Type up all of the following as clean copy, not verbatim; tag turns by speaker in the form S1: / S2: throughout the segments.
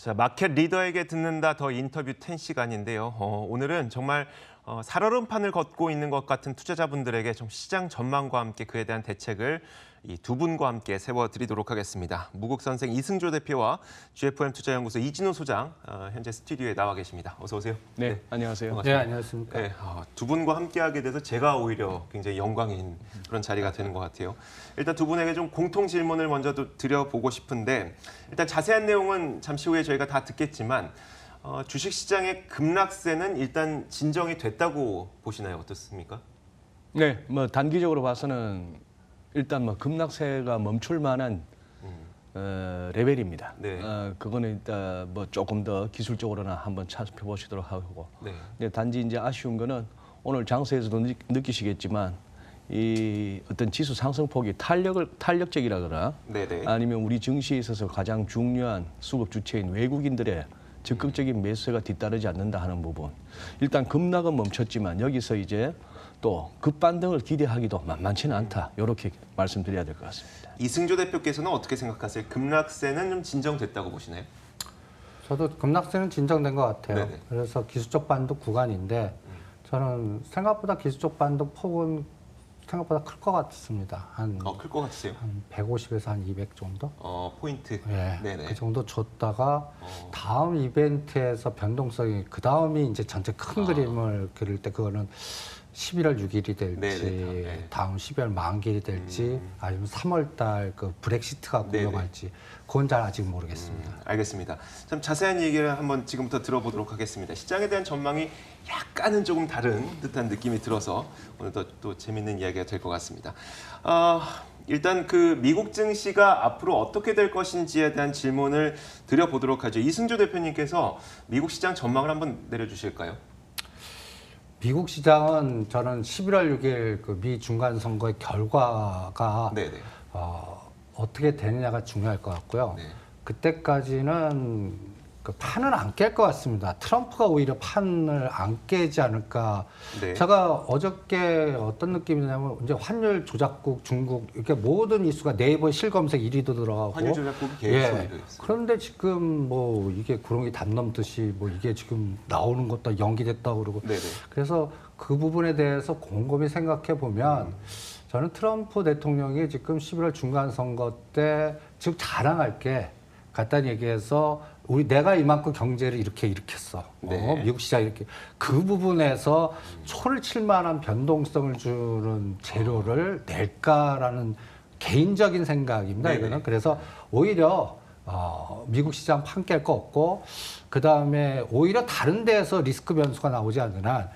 S1: 자, 마켓 리더에게 듣는다 더 인터뷰 10 시간인데요. 오늘은 정말 살얼음판을 걷고 있는 것 같은 투자자분들에게 좀 시장 전망과 함께 그에 대한 대책을 이 두 분과 함께 세워드리도록 하겠습니다. 무국선생 이승조 대표와 GFM 투자연구소 이진호 소장 현재 스튜디오에 나와 계십니다. 어서 오세요.
S2: 네, 안녕하세요.
S1: 반갑습니다.
S3: 네, 안녕하십니까.
S1: 네, 두 분과 함께하게 돼서 제가 오히려 굉장히 영광인 그런 자리가 되는 것 같아요. 일단 두 분에게 좀 공통 질문을 먼저 드려보고 싶은데 일단 자세한 내용은 잠시 후에 저희가 다 듣겠지만 주식시장의 급락세는 일단 진정이 됐다고 보시나요? 어떻습니까?
S2: 네, 뭐 단기적으로 봐서는 일단 뭐 급락세가 멈출 만한 레벨입니다.
S1: 네.
S2: 그거는 일단 뭐 조금 더 기술적으로나 한번 살펴보시도록 하고.
S1: 네.
S2: 근데 단지 이제 아쉬운 거는 오늘 장세에서도 느끼시겠지만 이 어떤 지수 상승폭이 탄력적이라거나
S1: 네네.
S2: 아니면 우리 증시에 있어서 가장 중요한 수급 주체인 외국인들의 적극적인 매수가 뒤따르지 않는다 하는 부분. 일단 급락은 멈췄지만 여기서 이제 또 급반등을 기대하기도 만만치는 않다. 이렇게 말씀드려야 될 것 같습니다.
S1: 이승조 대표께서는 어떻게 생각하세요? 급락세는 좀 진정됐다고 보시나요?
S3: 저도 급락세는 진정된 것 같아요.
S1: 네네.
S3: 그래서 기술적 반등 구간인데 저는 생각보다 기술적 반등 폭은 생각보다 클 것 같습니다.
S1: 클 것 같으세요?
S3: 한 150에서 한 200 정도?
S1: 포인트.
S3: 네,
S1: 네네.
S3: 그 정도 줬다가 다음 이벤트에서 변동성이 그 다음이 이제 전체 큰 그림을 그릴 때 그거는 11월 6일이 될지
S1: 네네.
S3: 다음 12월 만기일이 될지 아니면 3월 달 그 브렉시트가
S1: 네네.
S3: 공명할지 그건 잘 아직 모르겠습니다.
S1: 알겠습니다. 좀 자세한 얘기를 한번 지금부터 들어보도록 하겠습니다. 시장에 대한 전망이 약간은 조금 다른 듯한 느낌이 들어서 오늘도 또 재밌는 이야기가 될 것 같습니다. 일단 그 미국 증시가 앞으로 어떻게 될 것인지에 대한 질문을 드려보도록 하죠. 이승조 대표님께서 미국 시장 전망을 한번 내려주실까요?
S3: 미국 시장은 저는 11월 6일 그 미 중간 선거의 결과가
S1: 네네.
S3: 어떻게 되느냐가 중요할 것 같고요.
S1: 네.
S3: 그때까지는 그 판은 안 깰 것 같습니다. 트럼프가 오히려 판을 안 깨지 않을까.
S1: 네.
S3: 제가 어저께 어떤 느낌이냐면 이제 환율 조작국 중국 이렇게 모든 이슈가 네이버 실검색 1위도 들어가고
S1: 환율 조작국이 계속 이루어졌어요.
S3: 그런데 지금 뭐 이게 구렁이 담 넘듯이 뭐 이게 지금 나오는 것도 연기됐다고 그러고
S1: 네네.
S3: 그래서 그 부분에 대해서 곰곰이 생각해 보면 저는 트럼프 대통령이 지금 11월 중간 선거 때 지금 자랑할 게 간단히 얘기해서 내가 이만큼 경제를 이렇게 일으켰어.
S1: 네.
S3: 미국 시장 이렇게 그 부분에서 초를 칠 만한 변동성을 주는 재료를 낼까라는 개인적인 생각입니다.
S1: 네네.
S3: 이거는 그래서 오히려 미국 시장 판 깰 거 없고 그 다음에 오히려 다른 데에서 리스크 변수가 나오지 않는 한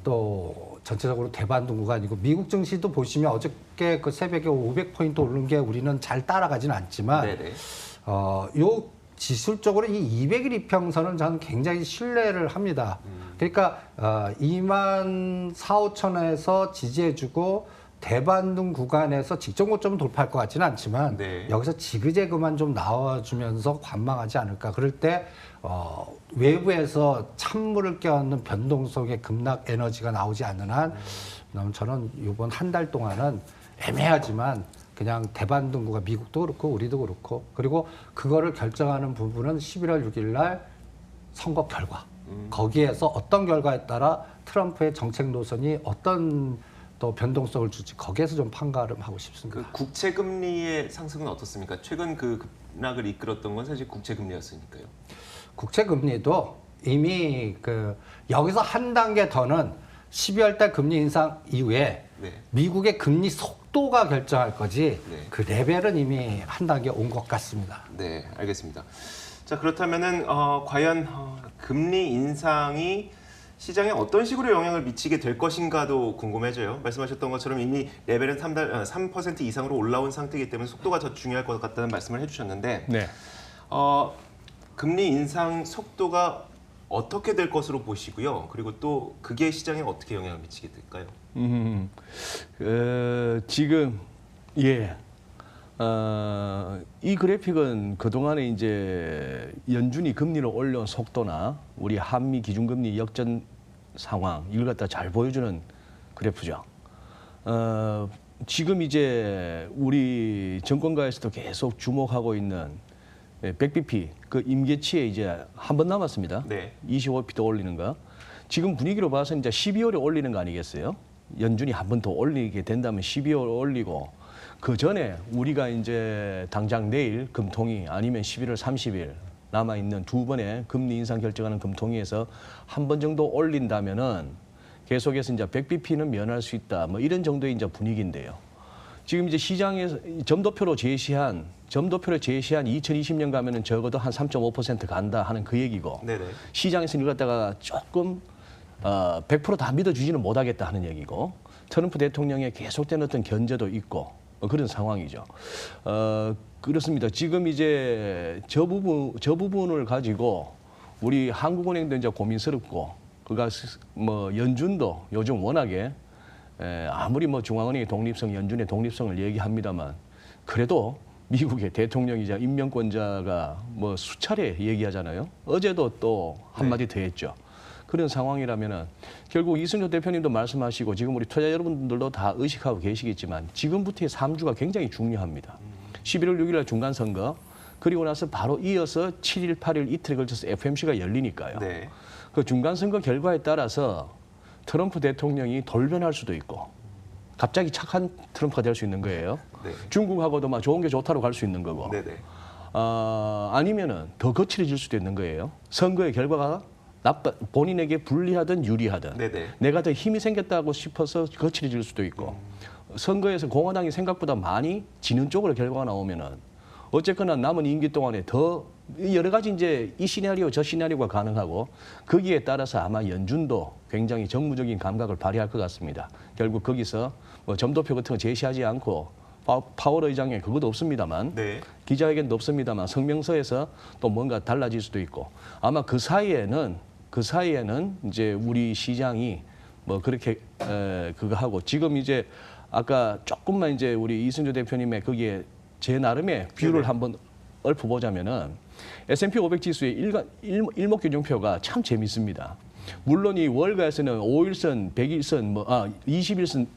S3: 또 전체적으로 대반등 구간이고 미국 증시도 보시면 어저께 그 새벽에 500포인트 오른 게 우리는 잘 따라가지는 않지만
S1: 네네.
S3: 요 지술적으로 이 200일 이평선은 저는 굉장히 신뢰를 합니다. 그러니까 2만 4, 5천에서 지지해주고 대반등 구간에서 직전 고점은 돌파할 것 같지는 않지만
S1: 네.
S3: 여기서 지그재그만 좀 나와주면서 관망하지 않을까. 그럴 때 외부에서 찬물을 껴안는 변동성의 급락 에너지가 나오지 않는 한 저는 이번 한 달 동안은 애매하지만 그냥 대반등 구간 미국도 그렇고 우리도 그렇고 그리고 그거를 결정하는 부분은 11월 6일 날 선거 결과 거기에서 어떤 결과에 따라 트럼프의 정책 노선이 어떤 또 변동성을 줄지 거기에서 좀 판가름하고 싶습니다.
S1: 그 국채 금리의 상승은 어떻습니까? 최근 그 급락을 이끌었던 건 사실 국채 금리였으니까요.
S3: 국채 금리도 이미 그 여기서 한 단계 더는 12월 달 금리 인상 이후에
S1: 네.
S3: 미국의 금리 속도가 결정할 거지
S1: 네.
S3: 그 레벨은 이미 한 단계 온 것 같습니다.
S1: 네, 알겠습니다. 자, 그렇다면은 과연 금리 인상이 시장에 어떤 식으로 영향을 미치게 될 것인가도 궁금해져요. 말씀하셨던 것처럼 이미 레벨은 3% 이상으로 올라온 상태이기 때문에 속도가 더 중요할 것 같다는 말씀을 해주셨는데
S2: 네.
S1: 금리 인상 속도가 어떻게 될 것으로 보시고요. 그리고 또 그게 시장에 어떻게 영향을 미치게 될까요?
S2: 지금 이 그래픽은 그동안에 이제 연준이 금리를 올려온 속도나 우리 한미 기준금리 역전 상황 이걸 갖다 잘 보여주는 그래프죠. 지금 이제 우리 정권가에서도 계속 주목하고 있는 100bp 그 임계치에 이제 한 번 남았습니다.
S1: 네.
S2: 25bp 더 올리는 거. 지금 분위기로 봐서 이제 12월에 올리는 거 아니겠어요? 연준이 한 번 더 올리게 된다면 12월 올리고 그 전에 우리가 이제 당장 내일 금통위 아니면 11월 30일 남아 있는 두 번의 금리 인상 결정하는 금통위에서 한 번 정도 올린다면은 계속해서 이제 100bp는 면할 수 있다. 뭐 이런 정도의 이제 분위기인데요. 지금 이제 시장에서 점도표로 제시한 2020년 가면은 적어도 한 3.5% 간다 하는 그 얘기고
S1: 네네.
S2: 시장에서 이걸 갖다가 조금 100%다 믿어주지는 못하겠다 하는 얘기고 트럼프 대통령의 계속된 어떤 견제도 있고 그런 상황이죠. 그렇습니다. 지금 이제 저 부분을 가지고 우리 한국은행도 이제 고민스럽고 그가 뭐 연준도 요즘 워낙에 아무리 뭐 중앙은행의 독립성, 연준의 독립성을 얘기합니다만 그래도 미국의 대통령이자 임명권자가 뭐 수차례 얘기하잖아요. 어제도 또 한마디 더 했죠. 그런 상황이라면은 결국 이승조 대표님도 말씀하시고 지금 우리 투자 여러분들도 다 의식하고 계시겠지만 지금부터의 3주가 굉장히 중요합니다. 11월 6일 날 중간선거 그리고 나서 바로 이어서 7일, 8일 이틀에 걸쳐서 FOMC가 열리니까요.
S1: 네.
S2: 그 중간선거 결과에 따라서 트럼프 대통령이 돌변할 수도 있고 갑자기 착한 트럼프가 될 수 있는 거예요.
S1: 네.
S2: 중국하고도 막 좋은 게 좋다로 갈 수 있는 거고
S1: 네네.
S2: 아니면은 더 거칠어질 수도 있는 거예요. 선거의 결과가 본인에게 불리하든 유리하든
S1: 네네.
S2: 내가 더 힘이 생겼다고 싶어서 거칠어질 수도 있고 선거에서 공화당이 생각보다 많이 지는 쪽으로 결과가 나오면은 어쨌거나 남은 임기 동안에 더 여러 가지 이제 이 시나리오 저 시나리오가 가능하고 거기에 따라서 아마 연준도 굉장히 정무적인 감각을 발휘할 것 같습니다. 결국 거기서 뭐 점도표 같은 거 제시하지 않고 파월 의장의 그것도 없습니다만
S1: 네.
S2: 기자회견도 없습니다만 성명서에서 또 뭔가 달라질 수도 있고 아마 그 사이에는 이제 우리 시장이 뭐 그렇게 그거 하고 지금 이제 아까 조금만 이제 우리 이승조 대표님의 거기에 제 나름의 뷰를
S1: 네네.
S2: 한번 읊어보자면은 S&P 500 지수의 일목균형표가 참 재밌습니다. 물론 이 월가에서는 5일선, 100일선, 20일선,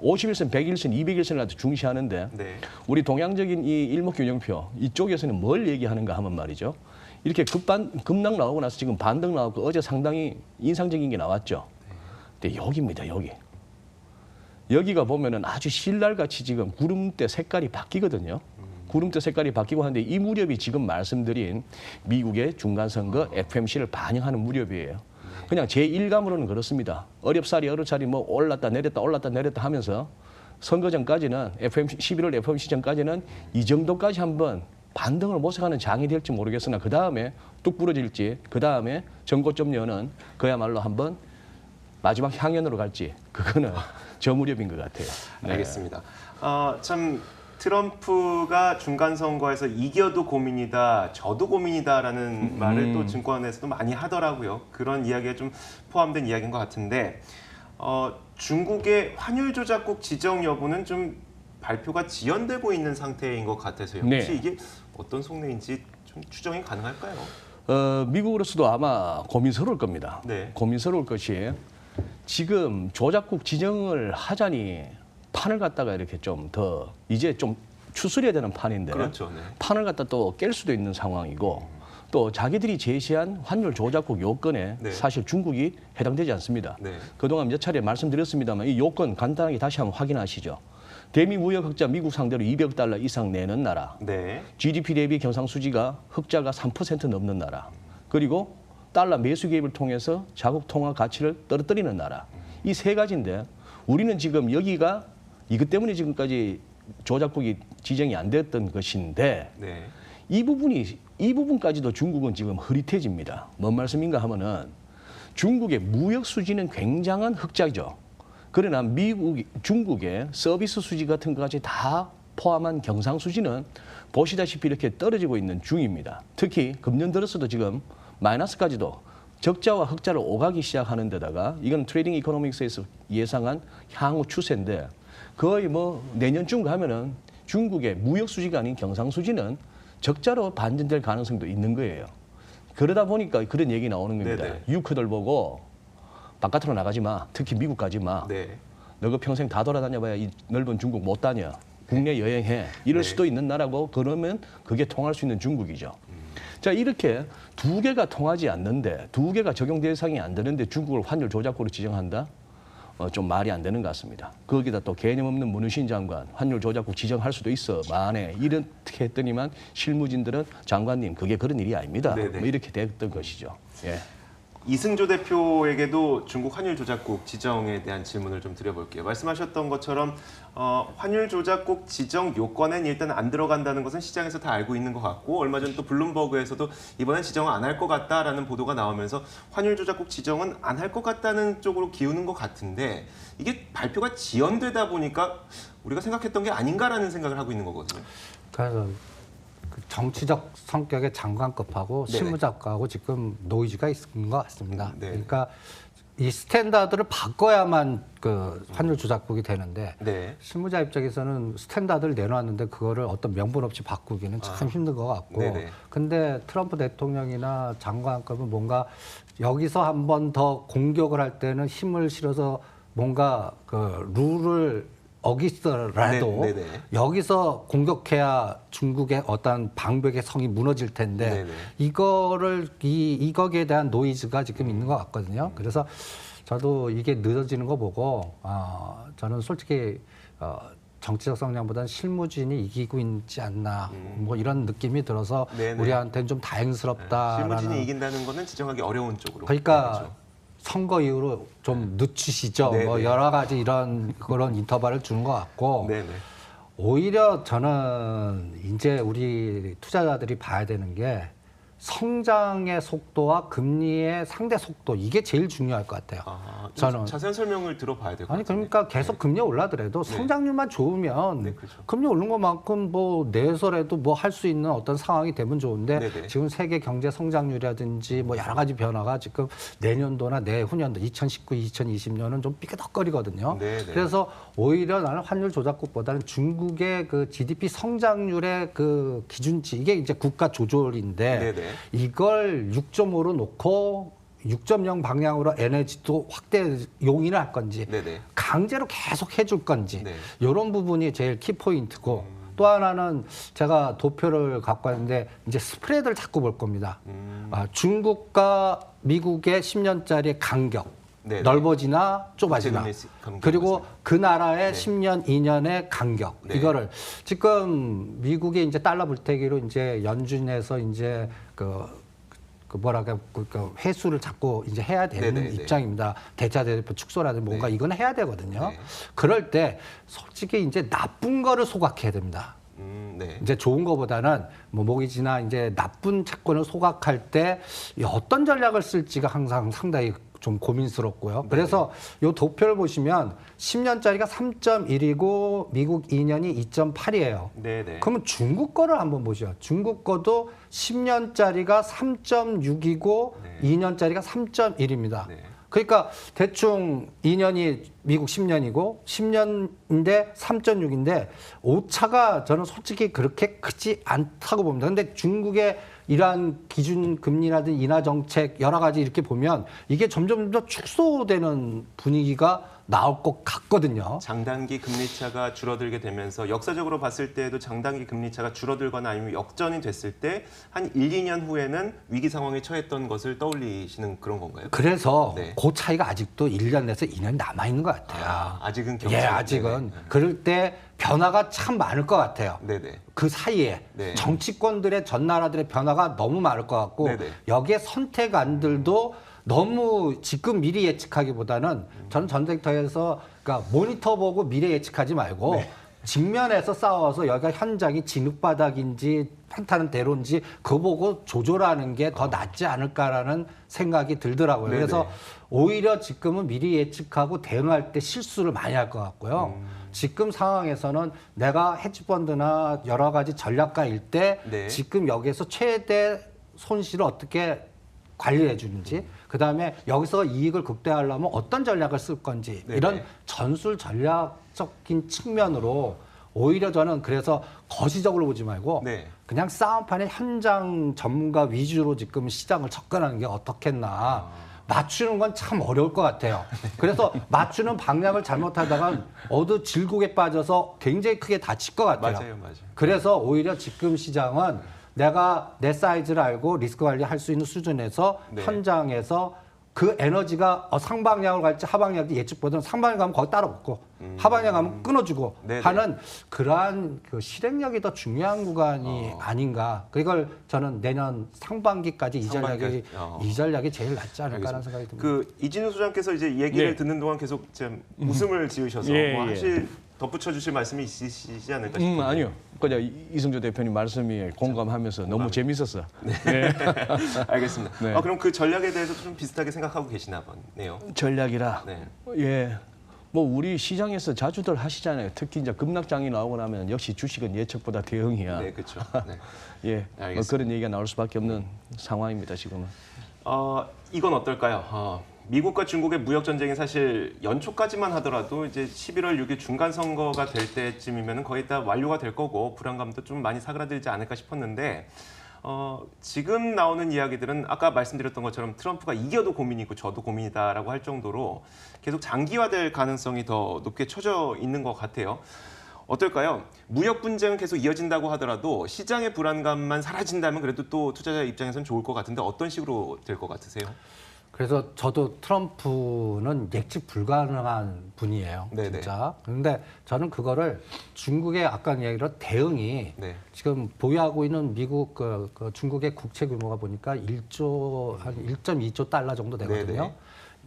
S2: 50일선, 100일선, 200일선을 중시하는데
S1: 네.
S2: 우리 동양적인 이 일목균형표 이쪽에서는 뭘 얘기하는가 하면 말이죠. 이렇게 급락 나오고 나서 지금 반등 나오고 어제 상당히 인상적인 게 나왔죠. 근데 여기입니다, 여기. 여기가 보면은 아주 신랄같이 지금 구름대 색깔이 바뀌거든요. 구름대 색깔이 바뀌고 하는데 이 무렵이 지금 말씀드린 미국의 중간선거 FOMC를 반영하는 무렵이에요. 그냥 제 일감으로는 그렇습니다. 어렵사리 뭐 올랐다 내렸다 하면서 선거 전까지는 11월 FOMC 전까지는 이 정도까지 한번 반등을 모색하는 장이 될지 모르겠으나 그 다음에 뚝 부러질지 그 다음에 전고점 여는 그야말로 한번 마지막 향연으로 갈지 그거는 저 무렵인 것 같아요. 네.
S1: 알겠습니다. 참 트럼프가 중간 선거에서 이겨도 고민이다, 저도 고민이다라는 말을 또 증권에서도 많이 하더라고요. 그런 이야기가 좀 포함된 이야기인 것 같은데 중국의 환율 조작국 지정 여부는 좀 발표가 지연되고 있는 상태인 것 같아서요. 혹시
S2: 네.
S1: 이게 어떤 속내인지 좀 추정이 가능할까요?
S2: 미국으로서도 아마 고민스러울 겁니다.
S1: 네.
S2: 고민스러울 것이 지금 조작국 지정을 하자니 판을 갖다가 이렇게 좀 더 이제 좀 추스려야 되는 판인데
S1: 그렇죠. 네.
S2: 판을 갖다 또 깰 수도 있는 상황이고 또 자기들이 제시한 환율 조작국 요건에
S1: 네.
S2: 사실 중국이 해당되지 않습니다.
S1: 네.
S2: 그동안 몇 차례 말씀드렸습니다만 이 요건 간단하게 다시 한번 확인하시죠. 대미 무역 흑자 미국 상대로 200억 달러 이상 내는 나라.
S1: 네.
S2: GDP 대비 경상수지가 흑자가 3% 넘는 나라. 그리고 달러 매수 개입을 통해서 자국 통화 가치를 떨어뜨리는 나라. 이 세 가지인데 우리는 지금 여기가 이것 때문에 지금까지 조작국이 지정이 안 됐던 것인데
S1: 네.
S2: 이 부분까지도 중국은 지금 흐릿해집니다. 뭔 말씀인가 하면은 중국의 무역 수지는 굉장한 흑자죠. 그러나 중국의 서비스 수지 같은 것까지 다 포함한 경상 수지는 보시다시피 이렇게 떨어지고 있는 중입니다. 특히 금년 들어서도 지금 마이너스까지도 적자와 흑자를 오가기 시작하는 데다가 이건 트레이딩 이코노믹스에서 예상한 향후 추세인데 거의 뭐 내년쯤 가면은 중국의 무역 수지가 아닌 경상 수지는 적자로 반전될 가능성도 있는 거예요. 그러다 보니까 그런 얘기 나오는 겁니다.
S1: 네네.
S2: 유커들 보고 바깥으로 나가지 마. 특히 미국 가지 마.
S1: 네.
S2: 너가 평생 다 돌아다녀봐야 이 넓은 중국 못 다녀. 국내 여행해 이럴
S1: 네.
S2: 수도 있는 나라고 그러면 그게 통할 수 있는 중국이죠. 자 이렇게 두 개가 통하지 않는데 두 개가 적용 대상이 안 되는데 중국을 환율 조작국으로 지정한다? 좀 말이 안 되는 것 같습니다. 거기다 또 개념 없는 문우신 장관 환율 조작국 지정할 수도 있어 만에 이렇게 했더니만 실무진들은 장관님 그게 그런 일이 아닙니다.
S1: 네네.
S2: 뭐 이렇게 됐던 것이죠. 예.
S1: 이승조 대표에게도 중국 환율 조작국 지정에 대한 질문을 좀 드려볼게요. 말씀하셨던 것처럼 환율 조작국 지정 요건엔 일단 안 들어간다는 것은 시장에서 다 알고 있는 것 같고 얼마 전 또 블룸버그에서도 이번엔 지정을 안 할 것 같다라는 보도가 나오면서 환율 조작국 지정은 안 할 것 같다는 쪽으로 기우는 것 같은데 이게 발표가 지연되다 보니까 우리가 생각했던 게 아닌가라는 생각을 하고 있는 거거든요.
S3: 그래서 그 정치적 성격의 장관급하고
S1: 네네.
S3: 실무자하고 지금 노이즈가 있는 것 같습니다.
S1: 네.
S3: 그러니까 이 스탠다드를 바꿔야만 그 환율 조작국이 되는데
S1: 네.
S3: 실무자 입장에서는 스탠다드를 내놨는데 그거를 어떤 명분 없이 바꾸기는 참 힘든 것 같고
S1: 네네.
S3: 근데 트럼프 대통령이나 장관급은 뭔가 여기서 한 번 더 공격을 할 때는 힘을 실어서 뭔가 그 룰을 어기더라도
S1: 네, 네네.
S3: 여기서 공격해야 중국의 어떤 방벽의 성이 무너질 텐데
S1: 네네.
S3: 이거를 이거기에 대한 노이즈가 지금 있는 것 같거든요. 그래서 저도 이게 늦어지는 거 보고 저는 솔직히 정치적 성향보다는 실무진이 이기고 있지 않나 뭐 이런 느낌이 들어서
S1: 네네.
S3: 우리한테는 좀 다행스럽다라는.
S1: 실무진이 이긴다는 거는 지정하기 어려운 쪽으로.
S3: 그러니까
S1: 그렇죠.
S3: 선거 이후로 좀 늦추시죠.
S1: 네네.
S3: 뭐 여러 가지 이런 그런 인터벌을 주는 것 같고
S1: 네네.
S3: 오히려 저는 이제 우리 투자자들이 봐야 되는 게 성장의 속도와 금리의 상대 속도 이게 제일 중요할 것 같아요.
S1: 저는 자세한 설명을 들어봐야 될 것 같아요.
S3: 아니 그러니까 계속 금리 올라더라도
S1: 네.
S3: 성장률만 좋으면
S1: 네, 그렇죠.
S3: 금리 오른 것만큼 뭐 내서라도 뭐 할 수 있는 어떤 상황이 되면 좋은데
S1: 네네.
S3: 지금 세계 경제 성장률이라든지 뭐 여러 가지 변화가 지금 내년도나 내후년도 2019, 2020년은 좀 삐그덕거리거든요.
S1: 네네.
S3: 그래서 오히려 나는 환율 조작국보다는 중국의 그 GDP 성장률의 그 기준치 이게 이제 국가 조절인데
S1: 네네.
S3: 이걸 6.5로 놓고 6.0 방향으로 에너지도 확대 용인을 할 건지
S1: 네네.
S3: 강제로 계속 해줄 건지
S1: 네.
S3: 이런 부분이 제일 키포인트고 또 하나는 제가 도표를 갖고 왔는데 이제 스프레드를 자꾸 볼 겁니다. 중국과 미국의 10년짜리 간격
S1: 네네.
S3: 넓어지나 좁아지나
S1: 간격이
S3: 그리고 그 나라의
S1: 네.
S3: 10년, 2년의 간격
S1: 네.
S3: 이거를 지금 미국이 이제 달러 불태기로 이제 연준에서 이제 그 뭐랄까 그 회수를 자꾸 이제 해야 되는
S1: 네네네.
S3: 입장입니다. 대차 대표 축소라든지 뭔가
S1: 네.
S3: 이건 해야 되거든요.
S1: 네.
S3: 그럴 때 솔직히 이제 나쁜 거를 소각해야 됩니다.
S1: 네.
S3: 이제 좋은 거보다는 뭐 모기지나 이제 나쁜 채권을 소각할 때 어떤 전략을 쓸지가 항상 상당히 좀 고민스럽고요. 그래서 요 도표를 보시면 10년짜리가 3.1이고 미국 2년이 2.8이에요.
S1: 네네.
S3: 그러면 중국 거를 한번 보죠. 중국 거도 10년짜리가 3.6이고
S1: 네.
S3: 2년짜리가 3.1입니다.
S1: 네.
S3: 그러니까 대충 2년이 미국 10년이고 10년인데 3.6인데 오차가 저는 솔직히 그렇게 크지 않다고 봅니다. 근데 중국의 이러한 기준 금리라든지 인하 정책 여러 가지 이렇게 보면 이게 점점 더 축소되는 분위기가 나올 것 같거든요.
S1: 장단기 금리 차가 줄어들게 되면서 역사적으로 봤을 때에도 장단기 금리 차가 줄어들거나 아니면 역전이 됐을 때 한 1, 2년 후에는 위기 상황에 처했던 것을 떠올리시는 그런 건가요?
S3: 그래서
S1: 네.
S3: 그 차이가 아직도 1년 내서 2년 남아 있는 것 같아요.
S1: 아직은
S3: 예,
S1: 경쟁.
S3: 아직은. 그럴 때 변화가 참 많을 것 같아요.
S1: 네네.
S3: 그 사이에
S1: 네.
S3: 정치권들의 전 나라들의 변화가 너무 많을 것 같고
S1: 네네.
S3: 여기에 선택안들도 너무 지금 미리 예측하기보다는 저는 전쟁터에서 그러니까 모니터 보고 미래 예측하지 말고
S1: 네.
S3: 직면에서 싸워서 여기가 현장이 진흙바닥인지 판타는 대로인지 그거 보고 조절하는 게 더 낫지 않을까라는 생각이 들더라고요.
S1: 네네.
S3: 그래서 오히려 지금은 미리 예측하고 대응할 때 실수를 많이 할 것 같고요. 지금 상황에서는 내가 헤지펀드나 여러 가지 전략가일 때
S1: 네.
S3: 지금 여기에서 최대 손실을 어떻게 관리해 주는지 그다음에 여기서 이익을 극대화하려면 어떤 전략을 쓸 건지
S1: 네네.
S3: 이런 전술 전략적인 측면으로 오히려 저는 그래서 거시적으로 보지 말고
S1: 네.
S3: 그냥 싸움판의 현장 전문가 위주로 지금 시장을 접근하는 게 어떻겠나. 맞추는 건 참 어려울 것 같아요. 그래서 맞추는 방향을 잘못하다가 어느 질곡에 빠져서 굉장히 크게 다칠 것 같아요.
S1: 맞아요.
S3: 그래서 오히려 지금 시장은 내가 내 사이즈를 알고 리스크 관리할 수 있는 수준에서
S1: 네.
S3: 현장에서 그 에너지가 상방향으로 갈지 하방향으로 갈지 예측보다는 상방향 가면 거기 따라붙고 하방향 가면 끊어주고
S1: 네네.
S3: 하는 그러한 그 실행력이 더 중요한 구간이 아닌가. 그걸 저는 내년 상반기까지 이 전략이 제일 낫지 않을까라는 생각이 듭니다.
S1: 그 이진우 소장께서 이제 얘기를
S2: 네.
S1: 듣는 동안 계속 좀 웃음을 지으셔서
S2: 예,
S1: 뭐
S2: 예.
S1: 하실 덧붙여 주실 말씀이 있으시지 않을까 싶은데.
S2: 아니요. 그냥 이승조 대표님 말씀이 공감하면서 너무 재밌었어.
S1: 알겠습니다.
S2: 네.
S1: 그럼 그 전략에 대해서 좀 비슷하게 생각하고 계시나 보네요.
S2: 전략이라.
S1: 네.
S2: 예. 뭐 우리 시장에서 자주들 하시잖아요. 특히 이제 급락장이 나오고 나면 역시 주식은 예측보다 대응이야.
S1: 네, 그렇죠. 네.
S2: 예. 뭐
S1: 알겠습니다.
S2: 그런 얘기가 나올 수밖에 없는 상황입니다, 지금은.
S1: 이건 어떨까요? 미국과 중국의 무역 전쟁이 사실 연초까지만 하더라도 이제 11월 6일 중간 선거가 될 때쯤이면 거의 다 완료가 될 거고 불안감도 좀 많이 사그라들지 않을까 싶었는데 지금 나오는 이야기들은 아까 말씀드렸던 것처럼 트럼프가 이겨도 고민이고 저도 고민이다라고 할 정도로 계속 장기화될 가능성이 더 높게 쳐져 있는 것 같아요. 어떨까요? 무역 분쟁은 계속 이어진다고 하더라도 시장의 불안감만 사라진다면 그래도 또 투자자 입장에서는 좋을 것 같은데 어떤 식으로 될 것 같으세요?
S3: 그래서 저도 트럼프는 예측 불가능한 분이에요.
S1: 네네.
S3: 진짜. 그런데 저는 그거를 중국의 아까 이야기로 대응이
S1: 네.
S3: 지금 보유하고 있는 미국 그 중국의 국채 규모가 보니까 1조 한 1.2조 달러 정도 되거든요.
S1: 네네.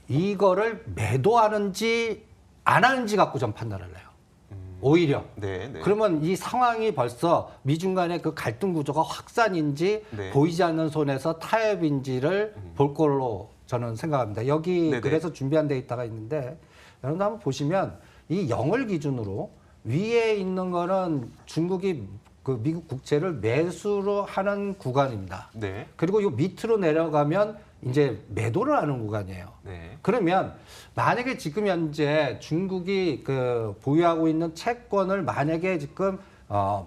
S3: 이거를 매도하는지 안 하는지 갖고 좀 판단을 해요. 오히려.
S1: 네.
S3: 그러면 이 상황이 벌써 미중 간의 그 갈등 구조가 확산인지
S1: 네.
S3: 보이지 않는 손에서 타협인지를 볼 걸로 저는 생각합니다. 여기
S1: 네네.
S3: 그래서 준비한 데이터가 있는데 여러분들 한번 보시면 이 0을 기준으로 위에 있는 거는 중국이 그 미국 국채를 매수로 하는 구간입니다.
S1: 네.
S3: 그리고 요 밑으로 내려가면 이제 매도를 하는 구간이에요.
S1: 네.
S3: 그러면 만약에 지금 현재 중국이 그 보유하고 있는 채권을 만약에 지금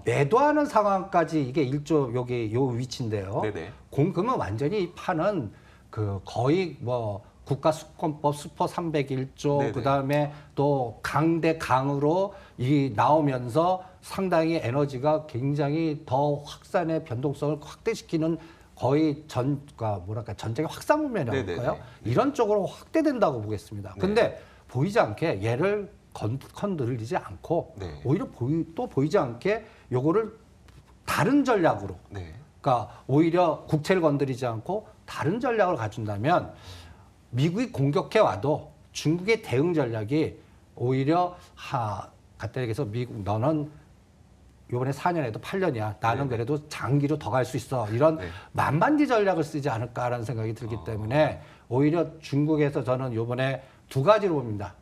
S3: 매도하는 상황까지 이게 1조 여기 요 위치인데요.
S1: 네네.
S3: 그러면 완전히 이 판은 그 거의 뭐 국가수권법 슈퍼 301조
S1: 네네.
S3: 그다음에 또 강대 강으로 이 나오면서 상당히 에너지가 굉장히 더 확산의 변동성을 확대시키는 거의 전쟁의 확산 국면이라고
S1: 네네네.
S3: 할까요? 이런 쪽으로 확대된다고 보겠습니다.
S1: 네.
S3: 근데 보이지 않게 얘를 건드리지 않고
S1: 네.
S3: 오히려 보이지 않게 요거를 다른 전략으로
S1: 네.
S3: 그러니까 오히려 국채를 건드리지 않고 다른 전략을 가준다면 미국이 공격해 와도 중국의 대응 전략이 오히려 갖다 얘기해서 미국 너는 이번에 4년에도 8년이야. 나는
S1: 네.
S3: 그래도 장기로 더 갈 수 있어. 이런
S1: 네.
S3: 만반지 전략을 쓰지 않을까라는 생각이 들기 때문에 오히려 중국에서 저는 이번에 두 가지로 봅니다.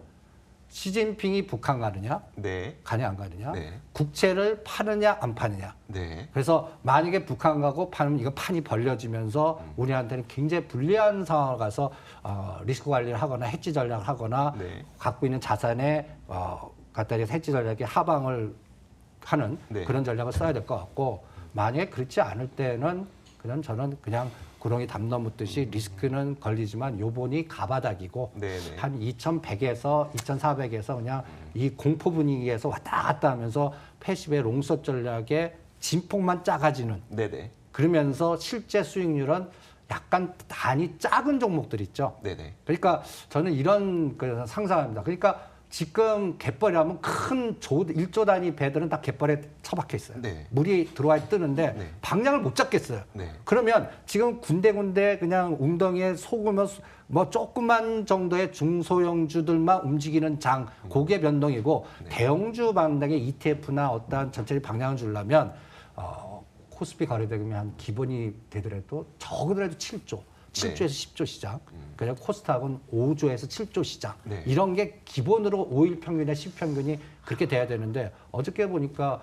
S3: 시진핑이 북한 가느냐,
S1: 네.
S3: 가냐 안 가느냐,
S1: 네.
S3: 국채를 파느냐 안 파느냐.
S1: 네.
S3: 그래서 만약에 북한 가고 파면 이거 판이 벌려지면서 우리한테는 굉장히 불리한 상황을 가서 리스크 관리를 하거나 해지 전략을 하거나
S1: 네.
S3: 갖고 있는 자산에 갖다 대서 해지 전략에 하방을 하는
S1: 네.
S3: 그런 전략을 써야 될 것 같고 만약에 그렇지 않을 때는 저는 그냥 구렁이 담 넘었듯이 리스크는 걸리지만 요번이 가바닥이고
S1: 네네.
S3: 한 2100에서 2400에서 그냥 이 공포 분위기에서 왔다 갔다 하면서 패시브의 롱숏 전략에 진폭만 작아지는
S1: 네네.
S3: 그러면서 실제 수익률은 약간 단위 작은 종목들 있죠.
S1: 네네.
S3: 그러니까 저는 이런 그 상상합니다. 그러니까 지금 갯벌이 하면 큰 1조 단위 배들은 다 갯벌에 처박혀 있어요.
S1: 네.
S3: 물이 들어와 뜨는데
S1: 네.
S3: 방향을 못 잡겠어요.
S1: 네.
S3: 그러면 지금 군데군데 그냥 웅덩이에 속으면 뭐 조그만 정도의 중소형주들만 움직이는 장, 그게 변동이고
S1: 네.
S3: 대형주 방향의 ETF나 어떠한 전체적인 방향을 주려면 코스피 거래대금이 한 기본이 되더라도 적어도 7조. 7조에서 10조 시장, 그리고 코스닥은 5조에서 7조 시장.
S1: 네.
S3: 이런 게 기본으로 5일 평균이나 10 평균이 그렇게 돼야 되는데 어저께 보니까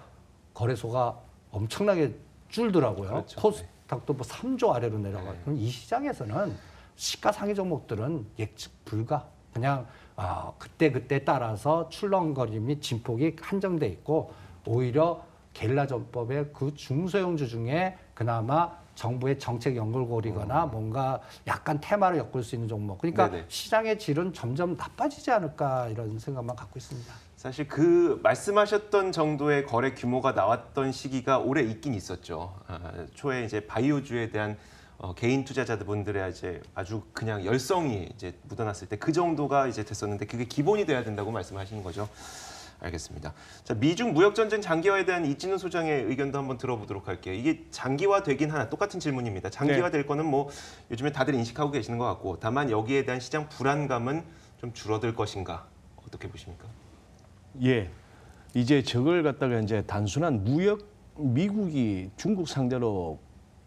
S3: 거래소가 엄청나게 줄더라고요.
S1: 그렇죠.
S3: 코스닥도 뭐 3조 아래로 내려가요. 그럼 이 시장에서는 시가상위 종목들은 예측 불가. 그냥 그때 따라서 출렁거림이 진폭이 한정돼 있고 오히려 게릴라 전법의 그 중소형주 중에 그나마 정부의 정책 연결고리거나 뭔가 약간 테마를 엮을 수 있는 종목. 그러니까
S1: 네네.
S3: 시장의 질은 점점 나빠지지 않을까 이런 생각만 갖고 있습니다.
S1: 사실 그 말씀하셨던 정도의 거래 규모가 나왔던 시기가 오래 있긴 있었죠. 초에 이제 바이오주에 대한 개인 투자자분들의 이제 아주 그냥 열성이 이제 묻어났을 때 그 정도가 이제 됐었는데 그게 기본이 돼야 된다고 말씀하시는 거죠. 알겠습니다. 자, 미중 무역 전쟁 장기화에 대한 이진우 소장의 의견도 한번 들어보도록 할게요. 이게 장기화 되긴 하나 똑같은 질문입니다. 장기화 될 거는 뭐 요즘에 다들 인식하고 계시는 것 같고 다만 여기에 대한 시장 불안감은 좀 줄어들 것인가 어떻게 보십니까?
S2: 예, 이제 저걸 갖다가 이제 단순한 무역 미국이 중국 상대로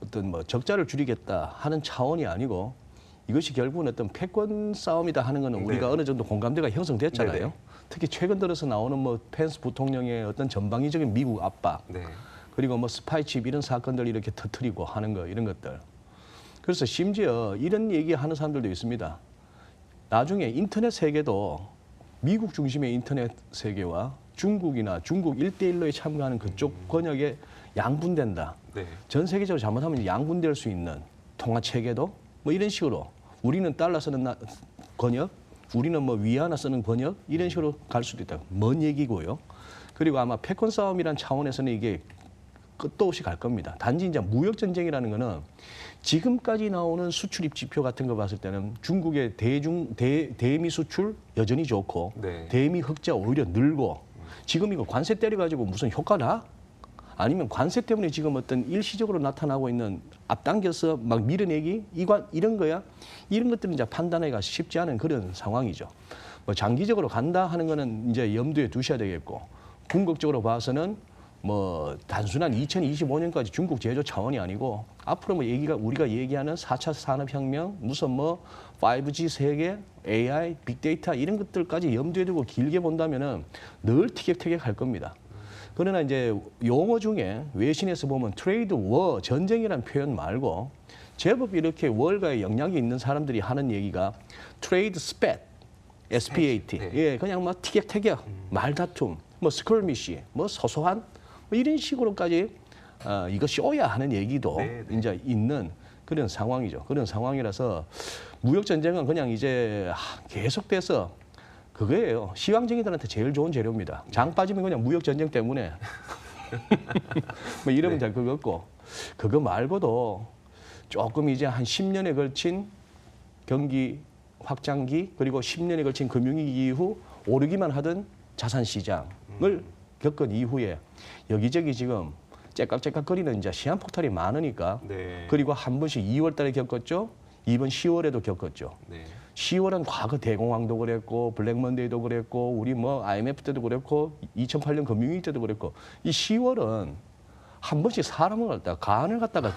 S2: 어떤 뭐 적자를 줄이겠다 하는 차원이 아니고 이것이 결국은 어떤 패권 싸움이다 하는 것은 우리가
S1: 네.
S2: 어느 정도 공감대가 형성됐잖아요.
S1: 네네.
S2: 특히 최근 들어서 나오는 뭐 펜스 부통령의 어떤 전방위적인 미국 압박
S1: 네.
S2: 그리고 뭐 스파이칩 이런 사건들 이렇게 터트리고 하는 거 이런 것들. 그래서 심지어 이런 얘기하는 사람들도 있습니다. 나중에 인터넷 세계도 미국 중심의 인터넷 세계와 중국이나 중국 1대1로에 참가하는 그쪽 권역에 양분된다.
S1: 네.
S2: 전 세계적으로 잘못하면 양분될 수 있는 통화 체계도 뭐 이런 식으로 우리는 달러 쓰는 권역, 우리는 뭐 위안화 쓰는 권역 이런 식으로 갈 수도 있다. 먼 얘기고요. 그리고 아마 패권 싸움이란 차원에서는 이게 끝도 없이 갈 겁니다. 단지 이제 무역 전쟁이라는 거는 지금까지 나오는 수출입 지표 같은 거 봤을 때는 중국의 대미 수출 여전히 좋고
S1: 네.
S2: 대미 흑자 오히려 늘고 지금 이거 관세 때려가지고 무슨 효과 나? 아니면 관세 때문에 지금 어떤 일시적으로 나타나고 있는 앞당겨서 막 밀어내기 이런 거야? 이런 것들은 이제 판단하기가 쉽지 않은 그런 상황이죠. 뭐 장기적으로 간다 하는 거는 이제 염두에 두셔야 되겠고 궁극적으로 봐서는 뭐 단순한 2025년까지 중국 제조 차원이 아니고 앞으로 뭐 우리가 얘기하는 4차 산업혁명 무슨 뭐 5G 세계, AI, 빅데이터 이런 것들까지 염두에 두고 길게 본다면은 늘 티격태격할 겁니다. 그러나 이제 용어 중에 외신에서 보면 트레이드 워 전쟁이라는 표현 말고 제법 이렇게 월가의 영향이 있는 사람들이 하는 얘기가 트레이드 스팻, SPAT,
S1: 네.
S2: 예, 그냥 뭐 티격태격, 말다툼, 뭐 스컬미시, 뭐 소소한 뭐 이런 식으로까지 이거 쇼야 하는 얘기도
S1: 네, 네.
S2: 이제 있는 그런 상황이죠. 그런 상황이라서 무역 전쟁은 그냥 이제 계속돼서 그거예요. 시황쟁이들한테 제일 좋은 재료입니다. 장 빠지면 그냥 무역 전쟁 때문에 뭐 이러면 될 것 같고 그거 말고도 조금 이제 한 10년에 걸친 경기 확장기 그리고 10년에 걸친 금융위기 이후 오르기만 하던 자산 시장을 겪은 이후에 여기저기 지금 째깍째깍거리는 이제 시한폭탄이 많으니까
S1: 네.
S2: 그리고 한 번씩 2월 달에 겪었죠. 이번 10월에도 겪었죠.
S1: 네.
S2: 10월은 과거 대공황도 그랬고 블랙먼데이도 그랬고 우리 뭐 IMF 때도 그랬고 2008년 금융위기 때도 그랬고 이 10월은 한 번씩 사람을 갖다가 간을 갖다가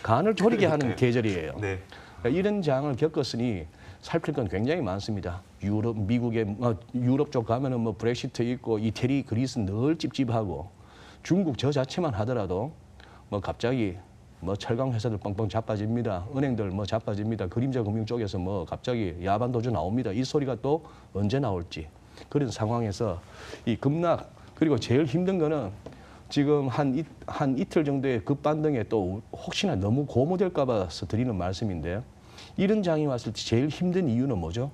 S2: 간을 졸이게 하는 계절이에요.
S1: 네.
S2: 그러니까 이런 장을 겪었으니 살필 건 굉장히 많습니다. 유럽 쪽 가면은 뭐 브렉시트 있고 이태리, 그리스 늘 찝찝하고 중국 저 자체만 하더라도 뭐 갑자기 뭐 철강 회사들 뻥뻥 자빠집니다. 은행들 뭐 자빠집니다. 그림자 금융 쪽에서 뭐 갑자기 야반 도주 나옵니다. 이 소리가 또 언제 나올지 그런 상황에서 이 급락 그리고 제일 힘든 거는 지금 한 이틀 정도의 급반등에 또 혹시나 너무 고무될까 봐서 드리는 말씀인데 이런 장이 왔을 때 제일 힘든 이유는 뭐죠?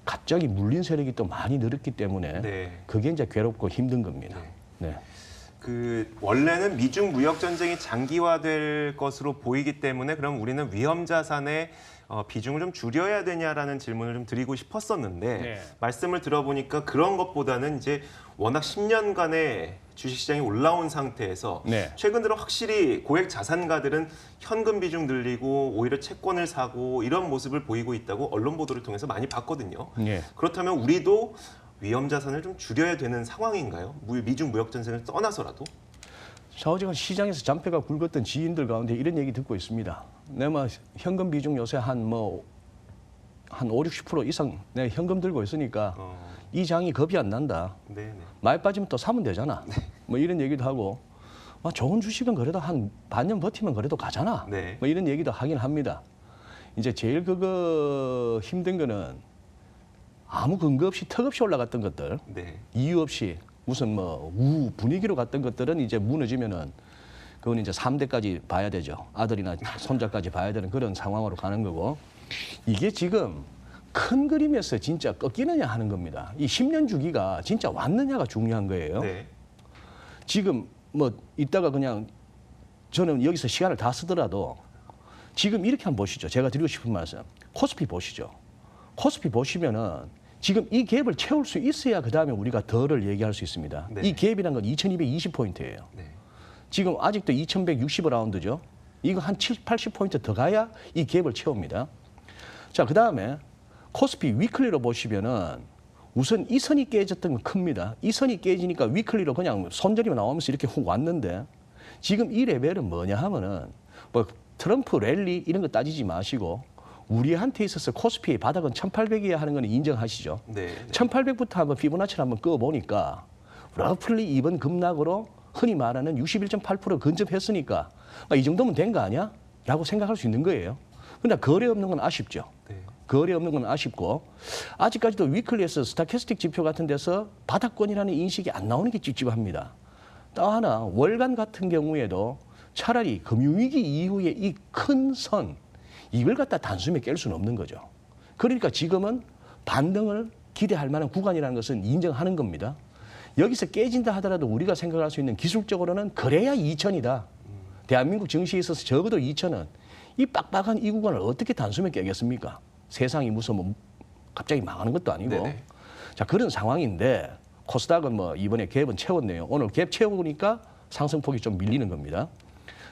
S2: 갑자기 물린 세력이 또 많이 늘었기 때문에
S1: 네.
S2: 그게 이제 괴롭고 힘든 겁니다. 네.
S1: 그 원래는 미중 무역 전쟁이 장기화될 것으로 보이기 때문에 그럼 우리는 위험 자산의 비중을 좀 줄여야 되냐라는 질문을 좀 드리고 싶었었는데
S2: 네.
S1: 말씀을 들어보니까 그런 것보다는 이제 워낙 10년간의 주식시장이 올라온 상태에서
S2: 네.
S1: 최근 들어 확실히 고액 자산가들은 현금 비중 늘리고 오히려 채권을 사고 이런 모습을 보이고 있다고 언론 보도를 통해서 많이 봤거든요.
S2: 네.
S1: 그렇다면 우리도 위험 자산을 좀 줄여야 되는 상황인가요? 미중 무역 전쟁을 떠나서라도?
S2: 좌우지간 시장에서 잔패가 굵었던 지인들 가운데 이런 얘기 듣고 있습니다. 내가 현금 비중 요새 한 5, 60% 이상 내가 현금 들고 있으니까 이 장이 겁이 안 난다.
S1: 네네.
S2: 많이 빠지면 또 사면 되잖아. 뭐 이런 얘기도 하고 좋은 주식은 그래도 한 반년 버티면 그래도 가잖아.
S1: 네.
S2: 뭐 이런 얘기도 하긴 합니다. 이제 제일 그거 힘든 거는 아무 근거 없이 턱없이 올라갔던 것들
S1: 네.
S2: 이유 없이 무슨 뭐 분위기로 갔던 것들은 이제 무너지면은 그건 이제 3대까지 봐야 되죠. 아들이나 손자까지 봐야 되는 그런 상황으로 가는 거고 이게 지금 큰 그림에서 진짜 꺾이느냐 하는 겁니다. 이 10년 주기가 진짜 왔느냐가 중요한 거예요.
S1: 네.
S2: 지금 뭐 이따가 그냥 저는 여기서 시간을 다 쓰더라도 지금 이렇게 한번 보시죠. 제가 드리고 싶은 말씀. 코스피 보시죠. 코스피 보시면은 지금 이 갭을 채울 수 있어야 그다음에 우리가 더를 얘기할 수 있습니다.
S1: 네.
S2: 이 갭이란 건 2220포인트예요.
S1: 네.
S2: 지금 아직도 2160라운드죠. 이거 한 80포인트 더 가야 이 갭을 채웁니다. 자, 그다음에 코스피 위클리로 보시면은 우선 이 선이 깨졌던 건 큽니다. 이 선이 깨지니까 위클리로 그냥 손절이 나오면서 이렇게 훅 왔는데 지금 이 레벨은 뭐냐 하면은 뭐 트럼프 랠리 이런 거 따지지 마시고 우리한테 있어서 코스피의 바닥은 1800이야 하는 건 인정하시죠.
S1: 네.
S2: 1800부터 한번 피보나치를 한번 꺼보니까 러플리 이번 급락으로 흔히 말하는 61.8% 근접했으니까 이 정도면 된 거 아니야? 라고 생각할 수 있는 거예요. 근데 거래 없는 건 아쉽죠.
S1: 네.
S2: 거래 없는 건 아쉽고 아직까지도 위클리에서 스타캐스틱 지표 같은 데서 바닥권이라는 인식이 안 나오는 게 찝찝합니다. 또 하나 월간 같은 경우에도 차라리 금융위기 이후에 이 큰 선 이걸 갖다 단숨에 깰 수는 없는 거죠. 그러니까 지금은 반등을 기대할 만한 구간이라는 것은 인정하는 겁니다. 여기서 깨진다 하더라도 우리가 생각할 수 있는 기술적으로는 그래야 2000이다. 대한민국 증시에 있어서 적어도 2000은 이 빡빡한 이 구간을 어떻게 단숨에 깨겠습니까? 세상이 무슨 뭐 갑자기 망하는 것도 아니고.
S1: 네네.
S2: 자, 그런 상황인데 코스닥은 뭐 이번에 갭은 채웠네요. 오늘 갭 채우니까 상승폭이 좀 밀리는 겁니다.